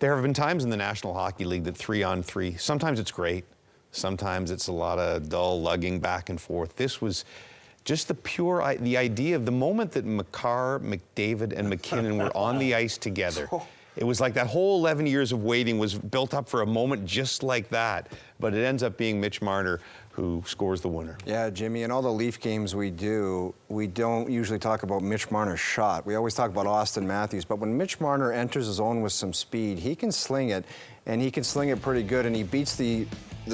There have been times in the National Hockey League that 3-on-3, sometimes it's great, sometimes it's a lot of dull lugging back and forth. This was just the idea of the moment that Makar, McDavid, and McKinnon were on the ice together. It was like that whole 11 years of waiting was built up for a moment just like that. But it ends up being Mitch Marner who scores the winner. Yeah, Jimmy, in all the Leaf games we do, we don't usually talk about Mitch Marner's shot. We always talk about Austin Matthews. But when Mitch Marner enters his own with some speed, he can sling it, and he can sling it pretty good, and he beats the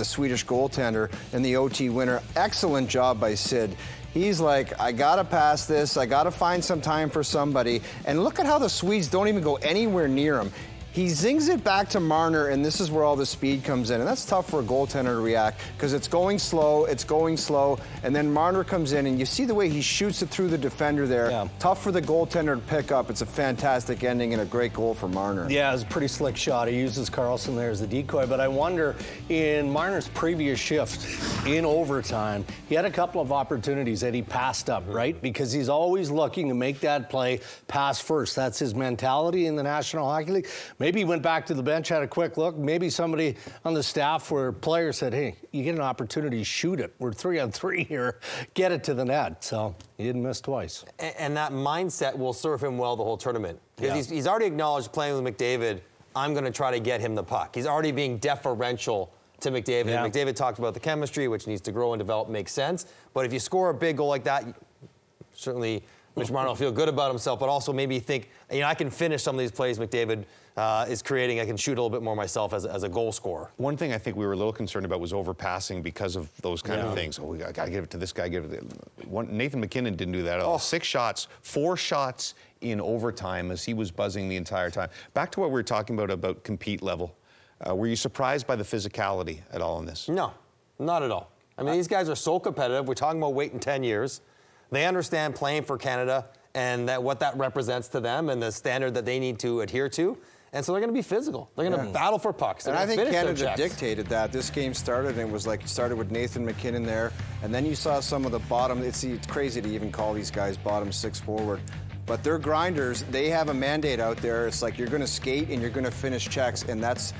Swedish goaltender in the OT winner. Excellent job by Sid. He's like, I gotta pass this, I gotta find some time for somebody. And look at how the Swedes don't even go anywhere near him. He zings it back to Marner, and this is where all the speed comes in. And that's tough for a goaltender to react, because it's going slow, and then Marner comes in, and you see the way he shoots it through the defender there. Yeah. Tough for the goaltender to pick up. It's a fantastic ending and a great goal for Marner. Yeah, it was a pretty slick shot. He uses Carlson there as the decoy, but I wonder, in Marner's previous shift in overtime, he had a couple of opportunities that he passed up, right? Because he's always looking to make that play pass first. That's his mentality in the National Hockey League. Maybe he went back to the bench, had a quick look. Maybe somebody on the staff or player said, hey, you get an opportunity, shoot it. We're 3-on-3 here. Get it to the net. So he didn't miss twice. And that mindset will serve him well the whole tournament. Because he's already acknowledged playing with McDavid, I'm going to try to get him the puck. He's already being deferential to McDavid. Yeah. And McDavid talked about the chemistry, which needs to grow and develop, makes sense. But if you score a big goal like that, certainly Mitch Marner will feel good about himself, but also maybe think, I can finish some of these plays McDavid is creating. I can shoot a little bit more myself as a goal scorer. One thing I think we were a little concerned about was overpassing because of those kind of things. Oh, we got to give it to this guy. Nathan McKinnon didn't do that at all. 6 shots, 4 shots in overtime as he was buzzing the entire time. Back to what we were talking about compete level. Were you surprised by the physicality at all in this? No, not at all. I mean, these guys are so competitive. We're talking about waiting 10 years. They understand playing for Canada and what that represents to them and the standard that they need to adhere to. And so they're going to be physical. They're going to battle for pucks. And I think Canada dictated that. This game started, and it was like, started with Nathan McKinnon there, and then you saw some of the bottom. It's crazy to even call these guys bottom 6 forward. But they're grinders. They have a mandate out there. It's like you're going to skate and you're going to finish checks, and that's...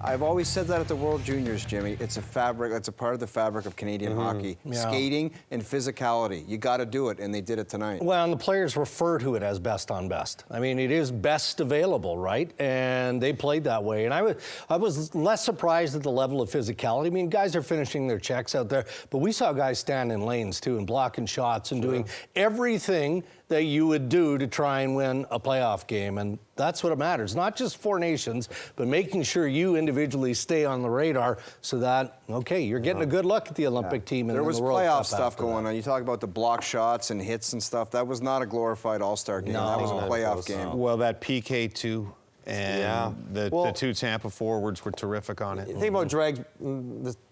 I've always said that at the World Juniors, Jimmy. It's a fabric. It's a part of the fabric of Canadian hockey. Yeah. Skating and physicality. You got to do it, and they did it tonight. Well, and the players refer to it as best on best. I mean, it is best available, right? And they played that way. And I was less surprised at the level of physicality. I mean, guys are finishing their checks out there, but we saw guys stand in lanes too and blocking shots and doing everything that you would do to try and win a playoff game. And that's what it matters. Not just 4 nations, but making sure you individually stay on the radar so that, okay, you're getting a good look at the Olympic team in the World Cup. There was playoff stuff going on. You talk about the block shots and hits and stuff. That was not a glorified all-star game. That was a playoff game. Well, that PK2 and the 2 Tampa forwards were terrific on it. Think about Dreg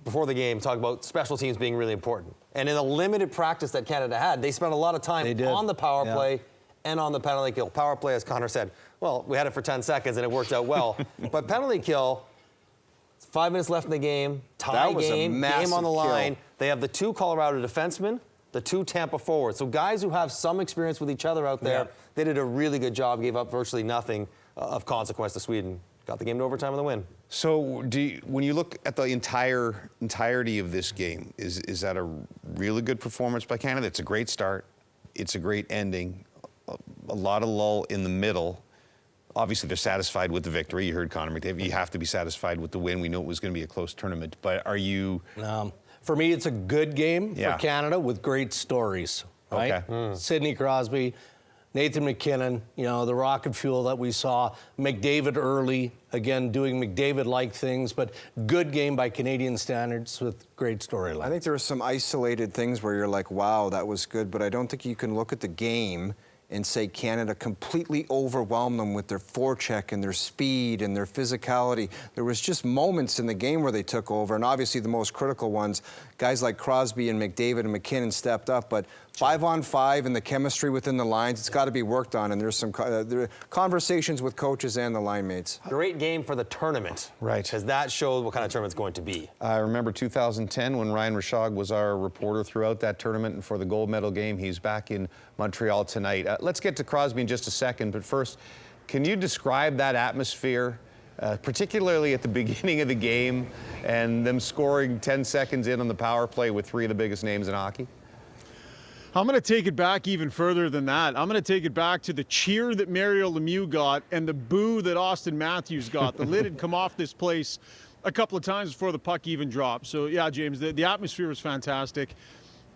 before the game, talk about special teams being really important. And in the limited practice that Canada had, they spent a lot of time on the power play and on the penalty kill. Power play, as Connor said, well, we had it for 10 seconds and it worked out well. But penalty kill, 5 minutes left in the game, tie game on the line. They have the 2 Colorado defensemen, the 2 Tampa forwards. So guys who have some experience with each other out there, they did a really good job, gave up virtually nothing of consequence to Sweden. Got the game to overtime with a win. So when you look at the entirety of this game, is that a really good performance by Canada? It's a great start. It's a great ending. A lot of lull in the middle. Obviously, they're satisfied with the victory. You heard Connor McDavid. You have to be satisfied with the win. We know it was going to be a close tournament. But are you... For me, it's a good game for Canada with great stories, right? Okay. Sidney Crosby, Nathan McKinnon, the rocket fuel that we saw. McDavid early, again, doing McDavid-like things, but good game by Canadian standards with great storyline. I think there were some isolated things where you're like, wow, that was good, but I don't think you can look at the game and say Canada completely overwhelmed them with their forecheck and their speed and their physicality. There was just moments in the game where they took over, and obviously the most critical ones, guys like Crosby and McDavid and McKinnon stepped up, but 5-on-5 and the chemistry within the lines, it's got to be worked on, and there's some there are conversations with coaches and the line mates. Great game for the tournament. Right. Because that showed what kind of tournament it's going to be. I remember 2010 when Ryan Rishaug was our reporter throughout that tournament, and for the gold medal game, he's back in Montreal tonight. Let's get to Crosby in just a second, but first, can you describe that atmosphere particularly at the beginning of the game and them scoring 10 seconds in on the power play with three of the biggest names in hockey? I'm going to take it back even further than that. I'm going to take it back to the cheer that Mario Lemieux got and the boo that Austin Matthews got. The lid had come off this place a couple of times before the puck even dropped. So, yeah, James, the atmosphere was fantastic.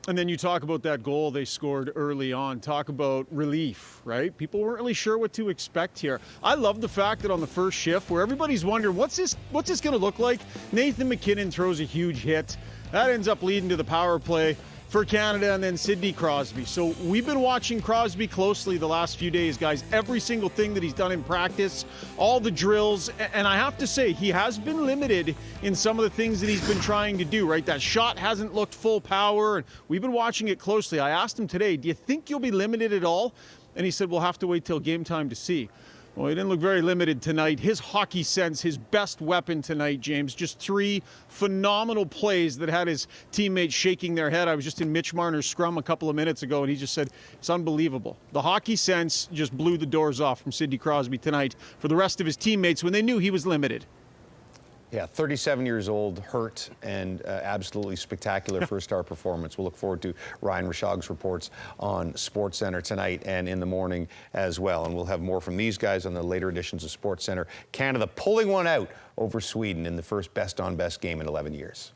And then you talk about that goal they scored early on. Talk about relief, right? People weren't really sure what to expect here. I love the fact that on the first shift, where everybody's wondering, what's this going to look like? Nathan McKinnon throws a huge hit. That ends up leading to the power play for Canada, and then Sidney Crosby. So we've been watching Crosby closely the last few days, guys. Every single thing that he's done in practice, all the drills, and I have to say, he has been limited in some of the things that he's been trying to do, right? That shot hasn't looked full power, and we've been watching it closely. I asked him today, do you think you'll be limited at all? And he said, we'll have to wait till game time to see. Well, he didn't look very limited tonight. His hockey sense, his best weapon tonight, James. Just three phenomenal plays that had his teammates shaking their head. I was just in Mitch Marner's scrum a couple of minutes ago, and he just said, it's unbelievable. The hockey sense just blew the doors off from Sidney Crosby tonight for the rest of his teammates when they knew he was limited. Yeah, 37 years old, hurt, and absolutely spectacular first-star performance. We'll look forward to Ryan Rashog's reports on SportsCenter tonight and in the morning as well. And we'll have more from these guys on the later editions of SportsCenter. Canada pulling one out over Sweden in the first best-on-best game in 11 years.